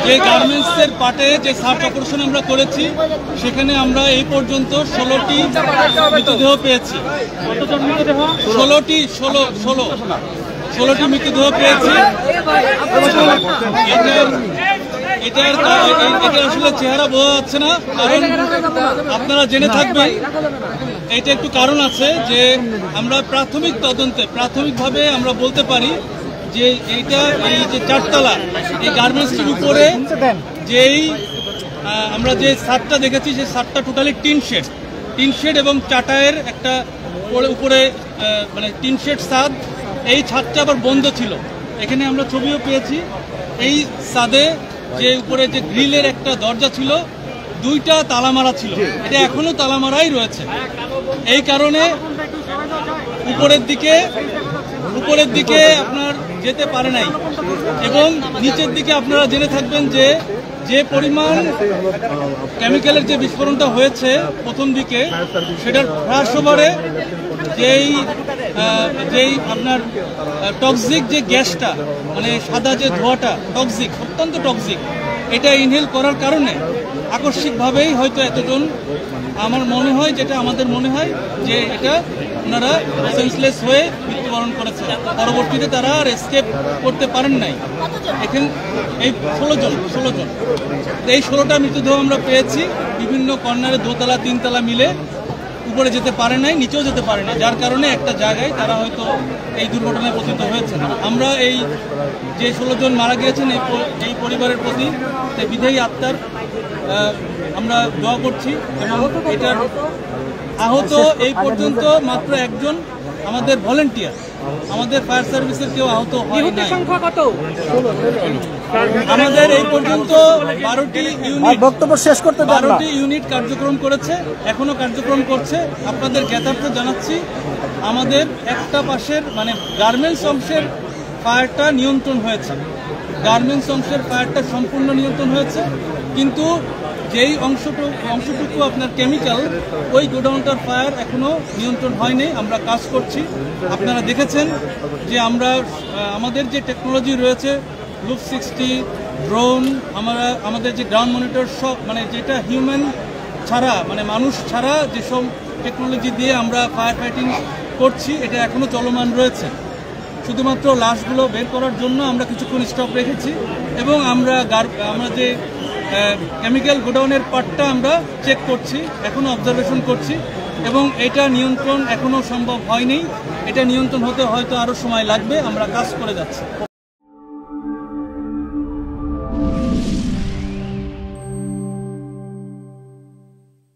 যে গার্মেন্টসের পাটে যে সার্চ অপারেশন আমরা করেছি সেখানে আমরা এই পর্যন্ত 16টি মৃতদেহ পেয়েছি। 16টি মৃতদেহ পেয়েছি। এটা আসলে চেহারা বোঝা যাচ্ছে না, কারণ আপনারা জেনে থাকবেন এটা একটু কারণ আছে যে আমরা প্রাথমিক তদন্তে প্রাথমিকভাবে আমরা বলতে পারি যে এইটা এই যে চারতলা এই গার্মেন্টসটির উপরে যেই আমরা যে ছাদটা দেখেছি সেই ছাদটা টোটালি টিন শেড এবং চাটায়ের একটা উপরে মানে টিন শেড ছাদ। এই ছাদটা আবার বন্ধ ছিল। এখানে আমরা ছবিও পেয়েছি। এই ছাদে যে উপরে যে গ্রিলের একটা দরজা ছিল, 2টা তালা মারা ছিল। এটা এখনো তালা মারাই রয়েছে। এই কারণে উপরের দিকে আপনার যেতে পারে নাই। এবং নিচের দিকে আপনারা জেনে থাকবেন যে পরিমাণ কেমিক্যালের যে বিস্ফোরণটা হয়েছে প্রথম দিকে, সেটার ফ্ল্যাশ ওভারে যেই আপনার টক্সিক যে গ্যাসটা মানে সাদা যে ধোঁয়াটা টক্সিক, অত্যন্ত টক্সিক, এটা ইনহেল করার কারণে আকস্মিকভাবেই হয়তো এতজন, আমার মনে হয় যেটা আমাদের মনে হয় যে এটা ওনারা সেন্সলেস হয়ে মৃত্যুবরণ করেছে। পরবর্তীতে তারা আর এসকেপ করতে পারেন নাই। এখানে এই 16 জন এই 16টা মৃতদেহ আমরা পেয়েছি। বিভিন্ন কর্নারে 2তলা 3তলা মিলে উপরে যেতে পারে নাই, নিচেও যেতে পারে না, যার কারণে একটা জায়গায় তারা হয়তো এই দুর্ঘটনায় পতিত হয়েছে। আমরা এই যে 16 জন মারা গিয়েছেন এই পরিবারের প্রতি বিদেহী আত্মার আমরা দোয়া করছি। এবং এটার আহত এই পর্যন্ত মাত্র একজন আমাদের ভলেন্টিয়ার, আমাদের ফায়ার সার্ভিসের কেউ আহত হয় নাই। আমাদের এই পর্যন্ত 12টি ইউনিট কার্যক্রম করেছে, এখনো কার্যক্রম করছে। আপনাদের জ্ঞাতার্থে জানাচ্ছি, আমাদের একটা পাশের মানে গার্মেন্টস অংশের ফায়ারটা নিয়ন্ত্রণ হয়েছে, সম্পূর্ণ নিয়ন্ত্রণ হয়েছে। কিন্তু যেই অংশটুকু আপনার কেমিক্যাল, ওই গোডাউনটার ফায়ার এখনো নিয়ন্ত্রণ হয়নি। আমরা কাজ করছি। আপনারা দেখেছেন যে আমরা আমাদের যে টেকনোলজি রয়েছে, লুপ 60, ড্রোন, আমাদের যে গ্রাউন্ড মনিটর, সব মানে যেটা হিউম্যান ছাড়া মানে মানুষ ছাড়া যেসব টেকনোলজি দিয়ে আমরা ফায়ার ফাইটিং করছি, এটা এখনো চলমান রয়েছে। শুধুমাত্র লাশগুলো বের করার জন্য আমরা কিছুক্ষণ স্টপ রেখেছি। এবং আমরা যে কেমিক্যাল গোডাউনের পার্টটা আমরা চেক করছি, এখনো অবজারভেশন করছি। এবং এটা নিয়ন্ত্রণ এখনো সম্ভব হয়নি। এটা নিয়ন্ত্রণ হতে হয়তো আরো সময় লাগবে। আমরা কাজ করে যাচ্ছি।